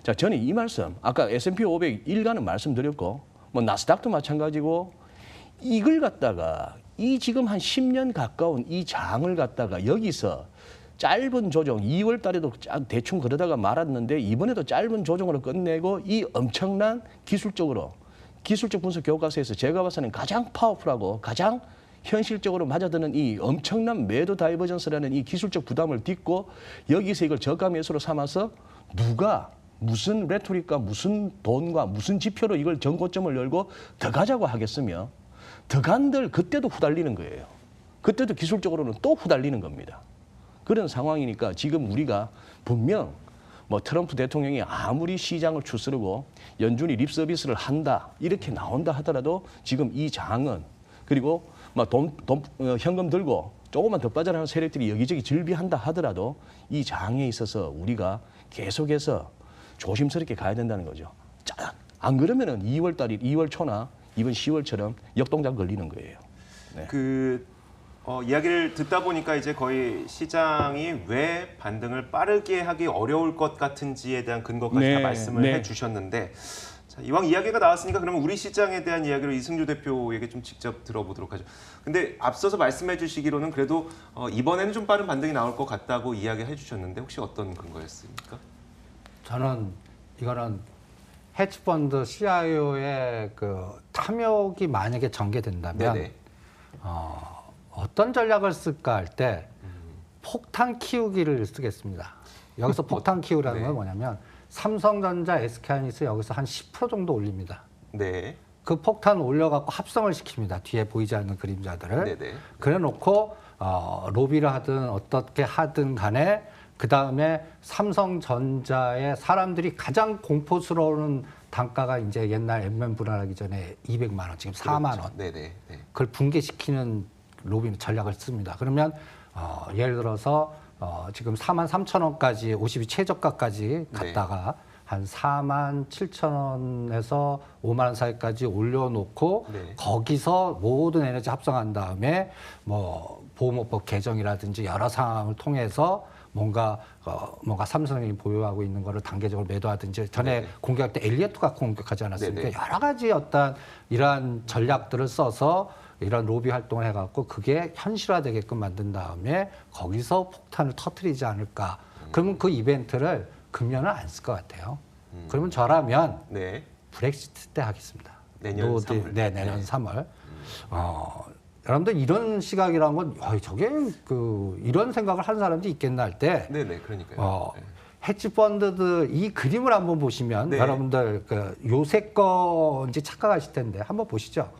S2: 자, 저는 이 말씀, 아까 S&P 500 일간은 말씀드렸고, 뭐 나스닥도 마찬가지고, 이걸 갖다가 이 지금 한 10년 가까운 이 장을 갖다가 여기서 짧은 조정, 2월 달에도 대충 그러다가 말았는데 이번에도 짧은 조정으로 끝내고 이 엄청난 기술적 분석 교과서에서 제가 봐서는 가장 파워풀하고 가장 현실적으로 맞아드는 이 엄청난 매도 다이버전스라는 이 기술적 부담을 딛고 여기서 이걸 저가 매수로 삼아서 누가 무슨 레토릭과 무슨 돈과 무슨 지표로 이걸 전고점을 열고 더 가자고 하겠으며 더 간들 그때도 후달리는 거예요. 그때도 기술적으로는 또 후달리는 겁니다. 그런 상황이니까 지금 우리가 분명 뭐 트럼프 대통령이 아무리 시장을 추스르고 연준이 립서비스를 한다 이렇게 나온다 하더라도 지금 이 장은 그리고 뭐 현금 들고 조금만 더 빠져나가는 세력들이 여기저기 즐비한다 하더라도 이 장에 있어서 우리가 계속해서 조심스럽게 가야 된다는 거죠. 자, 안 그러면은 2월 초나 이번 10월처럼 역동작 걸리는 거예요. 네.
S1: 이야기를 듣다 보니까 이제 거의 시장이 왜 반등을 빠르게 하기 어려울 것 같은지에 대한 근거까지 다
S2: 네,
S1: 말씀을
S2: 네.
S1: 해주셨는데 자, 이왕 이야기가 나왔으니까 그러면 우리 시장에 대한 이야기를 이승주 대표에게 좀 직접 들어보도록 하죠. 근데 앞서서 말씀해 주시기로는 그래도 이번에는 좀 빠른 반등이 나올 것 같다고 이야기해 주셨는데 혹시 어떤 근거였습니까?
S3: 저는 이거는 헤지펀드 CIO의 그 탐욕이 만약에 전개된다면
S1: 네네.
S3: 어떤 전략을 쓸까 할 때 폭탄 키우기를 쓰겠습니다. 여기서 폭탄 키우라는
S1: 네.
S3: 건 뭐냐면 삼성전자, SK하이닉스 여기서 한 10% 정도 올립니다.
S1: 네.
S3: 그 폭탄 올려갖고 합성을 시킵니다. 뒤에 보이지 않는 그림자들을.
S1: 네네.
S3: 그래놓고 로비를 하든 어떻게 하든 간에 그 다음에 삼성전자의 사람들이 가장 공포스러운 단가가 이제 옛날 엠맨 분할하기 전에 200만 원, 지금 4만 원.
S1: 네네. 네.
S3: 그걸 붕괴시키는 로비 전략을 씁니다. 그러면 예를 들어서 지금 4만 3천 원까지 52 최저가까지 갔다가 한 4만 7천 원에서 5만 원 사이까지 올려놓고
S1: 네.
S3: 거기서 모든 에너지 합성한 다음에 뭐 보호목법 개정이라든지 여러 상황을 통해서 뭔가 삼성이 보유하고 있는 거를 단계적으로 매도하든지 전에
S1: 네.
S3: 공격할 때 엘리어트가 공격하지 않았습니까?
S1: 네네.
S3: 여러 가지 어떤 이러한 전략들을 써서 이런 로비 활동을 해갖고 그게 현실화되게끔 만든 다음에 거기서 폭탄을 터뜨리지 않을까. 그러면 그 이벤트를 금년은 안 쓸 것 같아요. 그러면 저라면
S1: 네.
S3: 브렉시트 때 하겠습니다.
S1: 내년 3월.
S3: 네, 내년
S1: 네.
S3: 3월. 여러분들 이런 시각이란 건 저게 이런 생각을 하는 사람도 있겠나 할 때
S1: 네네. 그러니까요. 네.
S3: 헤지 펀드들 이 그림을 한번 보시면
S1: 네.
S3: 여러분들 요새 거 이제 착각하실 텐데 한번 보시죠.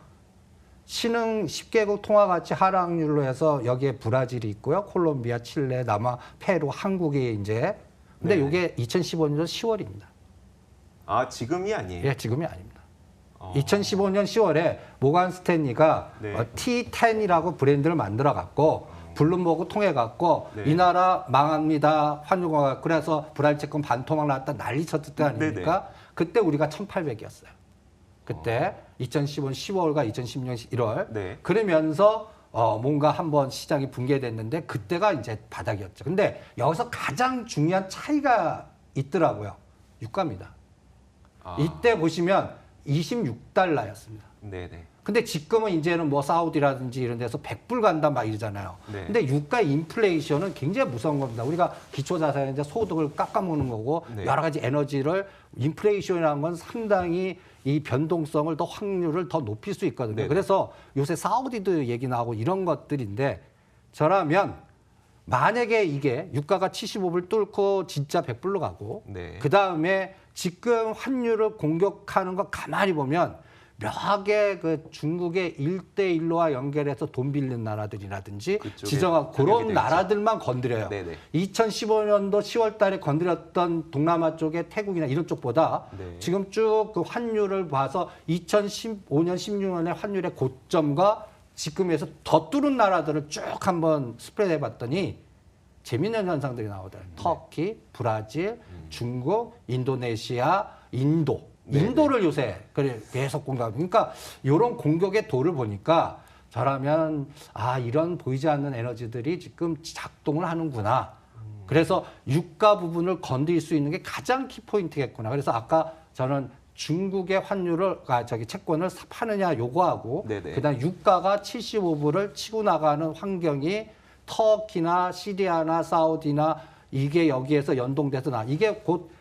S3: 신흥 10개국 통화 가치 하락률로 해서 여기에 브라질이 있고요. 콜롬비아, 칠레, 남아, 페루, 한국이 이제 근데
S1: 네.
S3: 이게 2015년 10월입니다.
S1: 아, 지금이 아니에요?
S3: 예, 지금이 아닙니다. 2015년 10월에 모간 스탠리가
S1: 네.
S3: T10이라고 브랜드를 만들어 갖고 블룸버그 통해 갖고
S1: 네.
S3: 이 나라 망합니다. 환율가 그래서 불알 채권 반토막 났다 난리 쳤을 때 아닙니까? 그때 우리가 1,800이었어요. 그때 2015년 10월과 2010년 1월.
S1: 네.
S3: 그러면서 뭔가 한번 시장이 붕괴됐는데 그때가 이제 바닥이었죠. 근데 여기서 가장 중요한 차이가 있더라고요. 유가입니다.
S1: 아.
S3: 이때 보시면 26달러였습니다.
S1: 네네.
S3: 근데 지금은 이제는 뭐 사우디라든지 이런 데서 100불 간다 막 이러잖아요.
S1: 네.
S3: 근데 유가 인플레이션은 굉장히 무서운 겁니다. 우리가 기초자산에 이제 소득을 깎아먹는 거고
S1: 네.
S3: 여러 가지 에너지를 인플레이션이라는 건 상당히 이 변동성을 더 확률을 더 높일 수 있거든요.
S1: 네.
S3: 그래서 요새 사우디도 얘기 나오고 이런 것들인데 저라면 만약에 이게 유가가 75불 뚫고 진짜 100불로 가고
S1: 네.
S3: 그다음에 지금 환율을 공격하는 거 가만히 보면 묘하게 그 중국의 1대1로와 연결해서 돈 빌린 나라들이라든지
S1: 그쪽에
S3: 지정하고
S1: 타격이
S3: 그런
S1: 되겠죠.
S3: 나라들만 건드려요.
S1: 네네.
S3: 2015년도 10월 달에 건드렸던 동남아 쪽의 태국이나 이런 쪽보다
S1: 네.
S3: 지금 쭉 그 환율을 봐서 2015년, 16년의 환율의 고점과 지금에서 더 뚫은 나라들을 쭉 한번 스프레드 해봤더니 재미있는 현상들이 나오더라고요. 터키, 브라질, 중국, 인도네시아, 인도.
S1: 네네.
S3: 인도를 요새 계속 공격하고 그러니까 이런 공격의 도를 보니까 저라면 아 이런 보이지 않는 에너지들이 지금 작동을 하는구나. 그래서 유가 부분을 건드릴 수 있는 게 가장 키포인트겠구나. 그래서 아까 저는 중국의 환율을 채권을 파느냐 요구하고
S1: 네네.
S3: 그다음 유가가 75불을 치고 나가는 환경이 터키나 시리아나 사우디나 이게 여기에서 연동돼서 이게 곧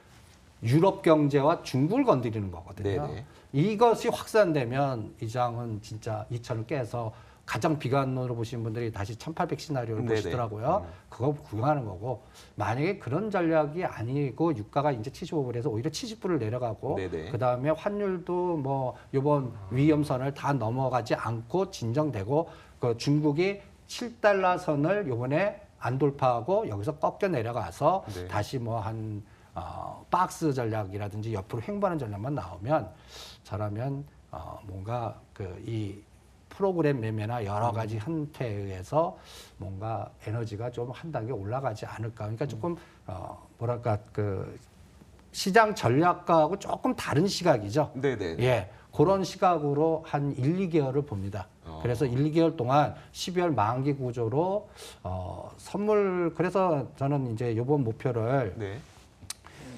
S3: 유럽 경제와 중국을 건드리는 거거든요.
S1: 네네.
S3: 이것이 확산되면 이 장은 진짜 2천을 깨서 가장 비관론으로 보시는 분들이 다시 1800 시나리오를
S1: 네네.
S3: 보시더라고요. 그거 구경하는 거고 만약에 그런 전략이 아니고 유가가 이제 75불에서 오히려 70불을 내려가고
S1: 네네.
S3: 그다음에 환율도 뭐 이번 위험선을 다 넘어가지 않고 진정되고 그 중국이 7달러 선을 이번에 안 돌파하고 여기서 꺾여 내려가서
S1: 네.
S3: 다시 뭐 한 박스 전략이라든지 옆으로 횡보하는 전략만 나오면 저라면 뭔가 그 이 프로그램 매매나 여러 가지 형태에 의해서 뭔가 에너지가 좀 한 단계 올라가지 않을까. 그러니까 조금 뭐랄까 그 시장 전략가하고 조금 다른 시각이죠.
S1: 네네.
S3: 예. 그런 시각으로 한 1, 2개월을 봅니다. 그래서 1, 2개월 동안 12월 만기 구조로 선물 그래서 저는 이제 이번 목표를
S1: 네.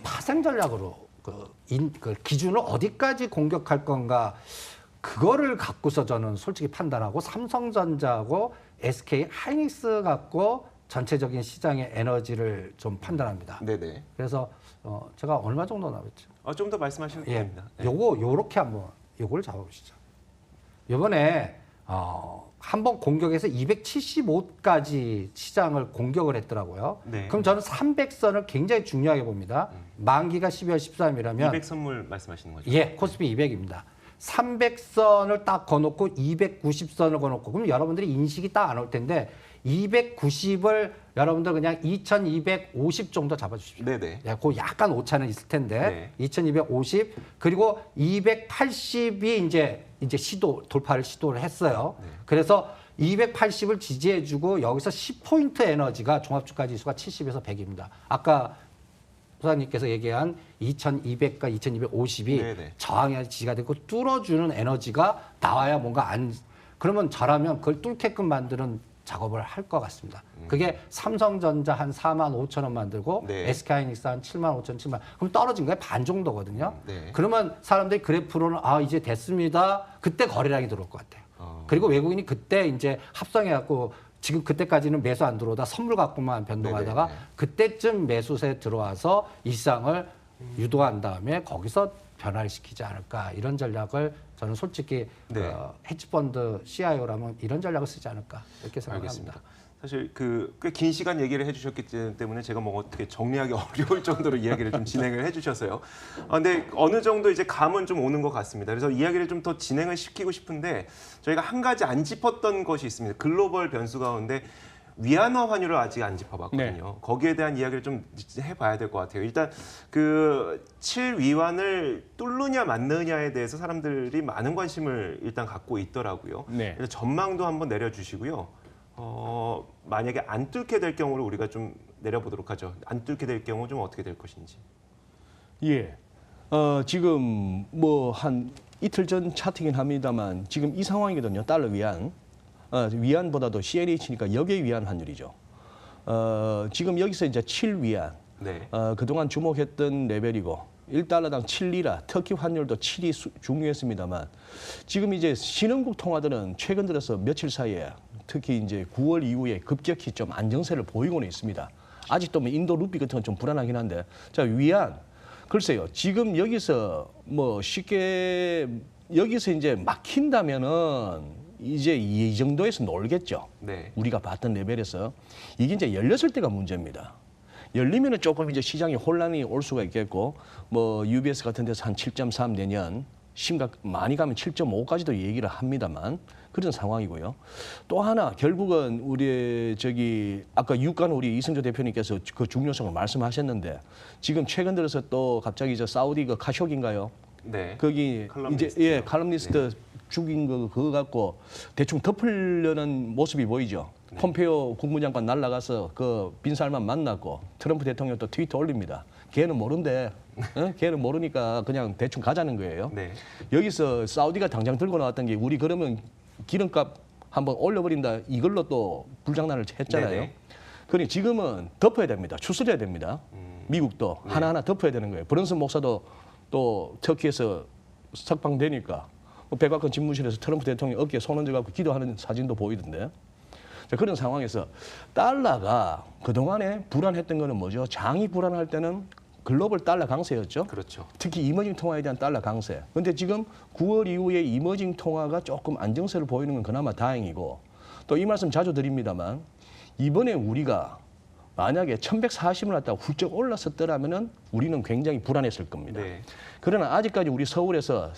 S3: 파생 전략으로 그 기준을 어디까지 공격할 건가 그거를 갖고서 저는 솔직히 판단하고 삼성전자하고 SK 하이닉스 갖고 전체적인 시장의 에너지를 좀 판단합니다.
S1: 네네.
S3: 그래서 제가 얼마 정도 나왔죠?
S1: 좀 더 말씀하시면
S3: 예,
S1: 됩니다. 네.
S3: 요렇게 한번 요걸 잡아보시죠. 이번에 한번 공격해서 275까지 시장을 공격을 했더라고요.
S1: 네.
S3: 그럼 저는 300선을 굉장히 중요하게 봅니다. 만기가 12월 13일이라면
S1: 200 선물 말씀하시는 거죠?
S3: 예, 코스피 200입니다. 300선을 딱 거놓고 290선을 거놓고 그럼 여러분들이 인식이 딱 안 올 텐데 290을 여러분들 그냥 2250 정도 잡아주십시오.
S1: 네네.
S3: 예, 그 약간 오차는 있을 텐데
S1: 네.
S3: 2250 그리고 280이 이제 돌파를 시도를 했어요.
S1: 네.
S3: 그래서 280을 지지해주고 여기서 10포인트 에너지가 종합주가 지수가 70에서 100입니다. 아까 부사님께서 얘기한 2200과 2250이
S1: 네네.
S3: 저항의 지지가 되고 뚫어주는 에너지가 나와야 뭔가 그러면 저라면 그걸 뚫게끔 만드는 작업을 할 것 같습니다. 그게 삼성전자 한 4만 5천 원 만들고
S1: 네.
S3: SK하이닉스 한 7만 5천, 7만 그럼 떨어진 거에 반 정도거든요.
S1: 네.
S3: 그러면 사람들이 그래프로는 이제 됐습니다. 그때 거래량이 들어올 것 같아요. 그리고 외국인이 그때 이제 합성해갖고 지금 그때까지는 매수 안 들어오다 선물 갖고만 변동하다가
S1: 네네.
S3: 그때쯤 매수세 들어와서 이 시장을 유도한 다음에 거기서 변화를 시키지 않을까 이런 전략을 저는 솔직히
S1: 네.
S3: 헤지펀드 CIO라면 이런 전략을 쓰지 않을까 이렇게 생각합니다.
S1: 알겠습니다. 사실 꽤 긴 시간 얘기를 해주셨기 때문에 제가 뭐 어떻게 정리하기 어려울 정도로 이야기를 좀 진행을 해주셔서요. 근데 어느 정도 이제 감은 좀 오는 것 같습니다. 그래서 이야기를 좀 더 진행을 시키고 싶은데 저희가 한 가지 안 짚었던 것이 있습니다. 글로벌 변수 가운데 위안화 환율을 아직 안 짚어봤거든요. 거기에 대한 이야기를 좀 해봐야 될 것 같아요. 일단 그 7위안을 뚫느냐 맞느냐에 대해서 사람들이 많은 관심을 일단 갖고 있더라고요.
S2: 네.
S1: 그래서 전망도 한번 내려주시고요. 만약에 안 뚫게 될 경우를 우리가 좀 내려보도록 하죠. 안 뚫게 될 경우 좀 어떻게 될 것인지.
S2: 예. 지금 뭐 한 이틀 전 차트긴 합니다만 지금 이 상황이거든요. 달러 위안. 위안보다도 CNH니까 역의 위안 환율이죠. 지금 여기서 이제 7위안.
S1: 네.
S2: 그동안 주목했던 레벨이고 1달러당 7리라, 터키 환율도 7이 중요했습니다만 지금 이제 신흥국 통화들은 최근 들어서 며칠 사이에 특히 이제 9월 이후에 급격히 좀 안정세를 보이고는 있습니다. 아직도 뭐 인도 루피 같은 건 좀 불안하긴 한데 자, 위안. 글쎄요. 지금 여기서 뭐 쉽게 여기서 이제 막힌다면은 이제 이 정도에서 놀겠죠.
S1: 네.
S2: 우리가 봤던 레벨에서 이게 이제 열렸을 때가 문제입니다. 열리면은 조금 이제 시장에 혼란이 올 수가 있겠고 뭐 UBS 같은 데서 한 7.3 내년 많이 가면 7.5까지도 얘기를 합니다만 그런 상황이고요. 또 하나 결국은 우리 아까 유가는 우리 이승조 대표님께서 그 중요성을 말씀하셨는데 지금 최근 들어서 또 갑자기 사우디 그 카쇼기인가요?
S1: 네.
S2: 거기
S1: 칼럼니스트죠.
S2: 이제 칼럼니스트 죽인 그거 갖고 대충 덮으려는 모습이 보이죠. 폼페이오 국무장관 날아가서 그 빈살만 만났고 트럼프 대통령 또 트위터 올립니다. 걔는 모른대. 걔는 모르니까 그냥 대충 가자는 거예요.
S1: 네.
S2: 여기서 사우디가 당장 들고 나왔던 게 우리 그러면 기름값 한번 올려버린다 이걸로 또 불장난을 했잖아요.
S1: 네네.
S2: 그러니 지금은 덮어야 됩니다. 추스려야 됩니다. 미국도 하나하나 덮어야 되는 거예요. 브런슨 목사도 또 터키에서 석방되니까 백악관 집무실에서 트럼프 대통령 어깨에 손 얹어갖고 기도하는 사진도 보이던데. 자, 그런 상황에서 달러가 그동안에 불안했던 거는 뭐죠? 장이 불안할 때는 글로벌 달러 강세였죠.
S1: 그렇죠.
S2: 특히 이머징 통화에 대한 달러 강세. 근데 지금 9월 이후에 이머징 통화가 조금 안정세를 보이는 건 그나마 다행이고 또 이 말씀 자주 드립니다만 이번에 우리가 만약에 1140을 갖다가 훌쩍 올랐었더라면은 우리는 굉장히 불안했을 겁니다.
S1: 네.
S2: 그러나 아직까지 우리 서울에서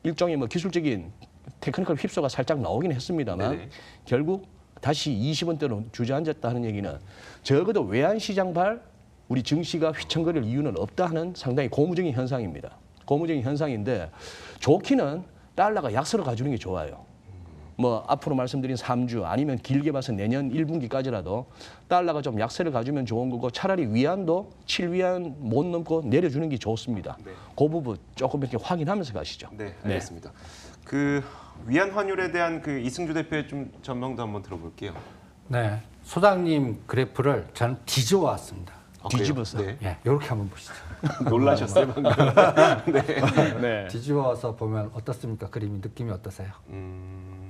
S2: 일종의 뭐 기술적인 테크니컬 휩소가 살짝 나오긴 했습니다만
S1: 네네.
S2: 결국 다시 20원대로 주저앉았다 하는 얘기는 적어도 외환시장발 우리 증시가 휘청거릴 이유는 없다 하는 상당히 고무적인 현상입니다. 고무적인 현상인데 좋기는 달러가 약세로 가주는 게 좋아요. 뭐 앞으로 말씀드린 3주 아니면 길게 봐서 내년 1분기까지라도 달러가 좀 약세를 가주면 좋은 거고 차라리 위안도 7위안 못 넘고 내려주는 게 좋습니다.
S1: 네.
S2: 그 부분 조금 이렇게 확인하면서 가시죠.
S1: 네, 알겠습니다. 그 위안 환율에 대한 그 이승주 대표의 좀 전망도 한번 들어볼게요.
S3: 네, 소장님 그래프를 저는 뒤집어 왔습니다.
S2: 뒤집어서.
S1: 네.
S3: 예, 이렇게 한번 보시죠.
S1: 놀라셨어요 방금.
S2: 네.
S3: 뒤집어서 보면 어떻습니까? 그림이 느낌이 어떠세요?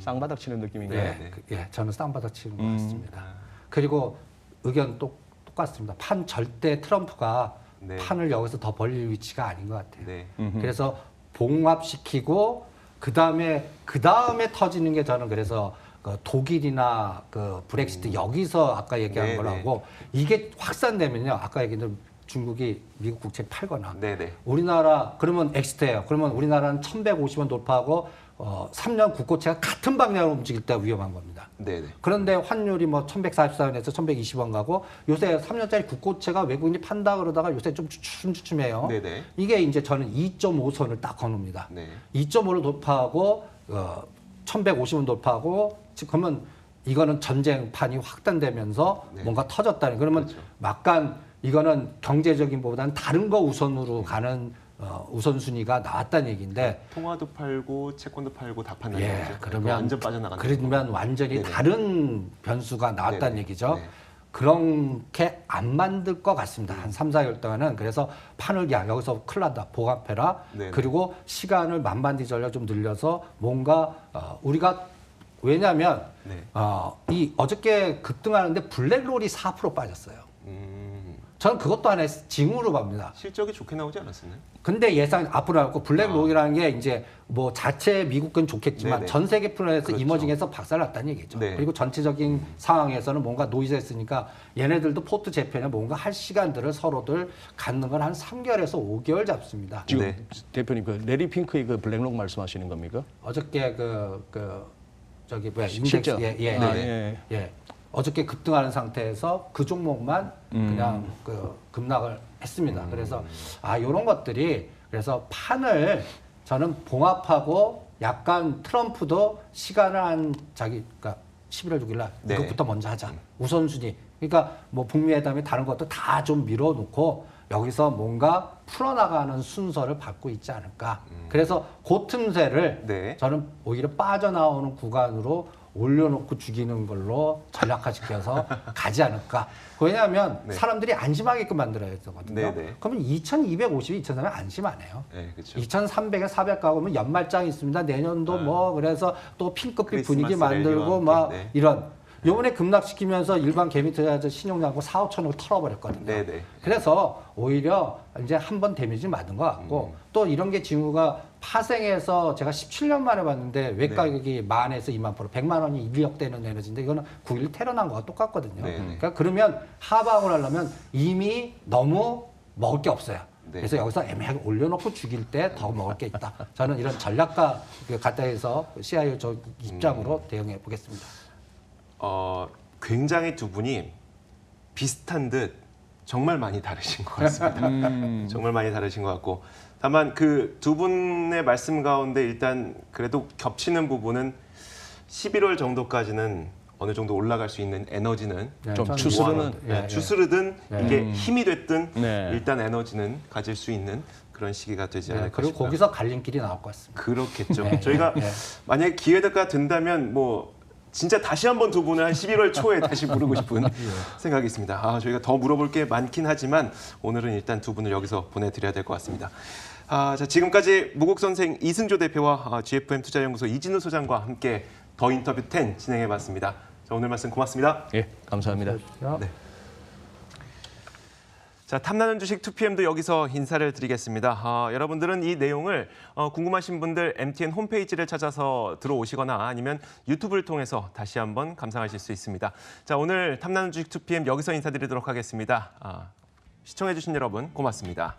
S2: 쌍바닥 치는 느낌인가요?
S1: 네.
S3: 예, 저는 쌍바닥 치는 것 같습니다. 그리고 의견 똑같습니다. 판 절대 트럼프가
S1: 네.
S3: 판을 여기서 더 벌릴 위치가 아닌 것 같아요.
S1: 네.
S3: 그래서 봉합시키고 그 다음에 터지는 게 저는 그래서 그 독일이나 그 브렉시트 여기서 아까 얘기한
S1: 네,
S3: 거라고 이게 확산되면요. 아까 얘기한 중국이 미국 국채 팔거나
S1: 네네.
S3: 우리나라 그러면 엑스트예요. 그러면 우리나라는 1,150원 돌파하고 3년 국고채가 같은 방향으로 움직일 때 위험한 겁니다.
S1: 네네.
S3: 그런데 환율이 뭐 1,144원에서 1,120원 가고 요새 3년짜리 국고채가 외국인이 판다 그러다가 요새 좀 주춤주춤해요.
S1: 네네.
S3: 이게 이제 저는 2.5선을 딱 거놉니다.
S1: 네.
S3: 2.5를 돌파하고 1,150원 돌파하고 그러면 이거는 전쟁판이 확단되면서
S1: 네.
S3: 뭔가 터졌다는 그러면
S1: 그렇죠.
S3: 막간 이거는 경제적인 보다는 다른 거 우선으로 가는 우선순위가 나왔다는 얘기인데
S1: 통화도 팔고 채권도 팔고 다 판다는
S3: 예,
S1: 거죠.
S3: 그러면
S1: 완전 빠져나간다.
S3: 그러면 완전히
S1: 네네.
S3: 다른 변수가 나왔다는
S1: 네네.
S3: 얘기죠.
S1: 네.
S3: 그렇게 안 만들 것 같습니다. 한 3, 4개월 동안은. 그래서 판을 여기서 큰일 난다. 보강해라.
S1: 네네.
S3: 그리고 시간을 만반디 전략 좀 늘려서 뭔가 우리가 왜냐하면
S1: 네.
S3: 이 어저께 급등하는데 블랙롤이 4% 빠졌어요. 저는 그것도 하나의 징후로 봅니다.
S1: 실적이 좋게 나오지 않았었나요?
S3: 근데 예상 앞으로 나왔고 블랙록이라는 게 이제 뭐 자체 미국은 좋겠지만
S1: 네네.
S3: 전 세계 플랜에서
S1: 그렇죠.
S3: 이머징에서 박살났다는 얘기죠.
S1: 네.
S3: 그리고 전체적인 상황에서는 뭔가 노이즈가 있으니까 얘네들도 포트 재팬에 뭔가 할 시간들을 서로들 갖는 건 한 3개월에서 5개월 잡습니다.
S2: 지금
S1: 네.
S2: 대표님 그 레리 핑크의 그 블랙록 말씀하시는 겁니까?
S3: 어저께 저기 뭐야
S2: 실적.
S3: 인덱스
S2: 아, 예.
S3: 예. 어저께 급등하는 상태에서 그 종목만 그냥 그 급락을 했습니다. 그래서 이런 것들이 그래서 판을 저는 봉합하고 약간 트럼프도 시간을 한 그러니까 11월 6일 날
S1: 네.
S3: 이것부터 먼저 하자. 우선순위. 그러니까 뭐 북미 회담에 다른 것도 다 좀 밀어놓고 여기서 뭔가 풀어나가는 순서를 밟고 있지 않을까. 그래서 그 틈새를
S1: 네.
S3: 저는 오히려 빠져나오는 구간으로 올려놓고 죽이는 걸로 전략화시켜서 가지 않을까. 왜냐하면
S1: 네.
S3: 사람들이 안심하게끔 만들어야 되거든요.
S1: 네, 네.
S3: 그러면 2250, 2300은 안심 안 해요.
S1: 네, 그렇죠.
S3: 2300에 400 가면 연말장 있습니다. 내년도 뭐 그래서 또 핑크빛 분위기
S1: 크리스마스
S3: 만들고
S1: 랠리와
S3: 막
S1: 함께, 네.
S3: 이런. 요번에 급락시키면서 일반 개미투자자 신용량고 4, 5천억을 털어버렸거든요.
S1: 네, 네.
S3: 그래서 오히려 이제 한 번 데미지 맞은 것 같고 또 이런 게 징후가 파생해서 제가 17년 만에 봤는데 외
S1: 네.
S3: 가격이 10,000에서 20,000%, 100만 원이 1억 되는 에너지인데 이거는 9.11 테러 난 거와 똑같거든요.
S1: 네, 네.
S3: 그러니까 그러면 하방을 하려면 이미 너무 먹을 게 없어요.
S1: 네.
S3: 그래서 여기서 애매하게 올려놓고 죽일 때 더 먹을 게 있다. 저는 이런 전략가 가까이서 CIO 저 입장으로 대응해 보겠습니다.
S1: 굉장히 두 분이 비슷한 듯 정말 많이 다르신 것 같습니다. 정말 많이 다르신 것 같고 다만 그 두 분의 말씀 가운데 일단 그래도 겹치는 부분은 11월 정도까지는 어느 정도 올라갈 수 있는 에너지는
S3: 네,
S2: 좀
S3: 저는
S2: 추스르는,
S3: 예, 예.
S1: 추스르든
S3: 네.
S1: 이게 힘이 됐든
S2: 네.
S1: 일단 에너지는 가질 수 있는 그런 시기가 되지
S3: 네,
S1: 않을까
S3: 그리고
S1: 싶어요.
S3: 거기서 갈림길이 나올 것 같습니다.
S1: 그렇겠죠.
S3: 네,
S1: 저희가
S3: 네.
S1: 만약에 기회가 된다면 뭐 진짜 다시 한번 두 분을 한 11월 초에 다시 부르고 싶은 생각이 있습니다. 저희가 더 물어볼 게 많긴 하지만 오늘은 일단 두 분을 여기서 보내드려야 될 것 같습니다. 자, 지금까지 무국 선생 이승조 대표와 GFM 투자연구소 이진우 소장과 함께 더 인터뷰 10 진행해봤습니다. 자, 오늘 말씀 고맙습니다.
S2: 예, 감사합니다.
S1: 네. 자, 탐나는 주식 2PM도 여기서 인사를 드리겠습니다. 여러분들은 이 내용을 궁금하신 분들 MTN 홈페이지를 찾아서 들어오시거나 아니면 유튜브를 통해서 다시 한번 감상하실 수 있습니다. 자, 오늘 탐나는 주식 2PM 여기서 인사드리도록 하겠습니다. 시청해주신 여러분 고맙습니다.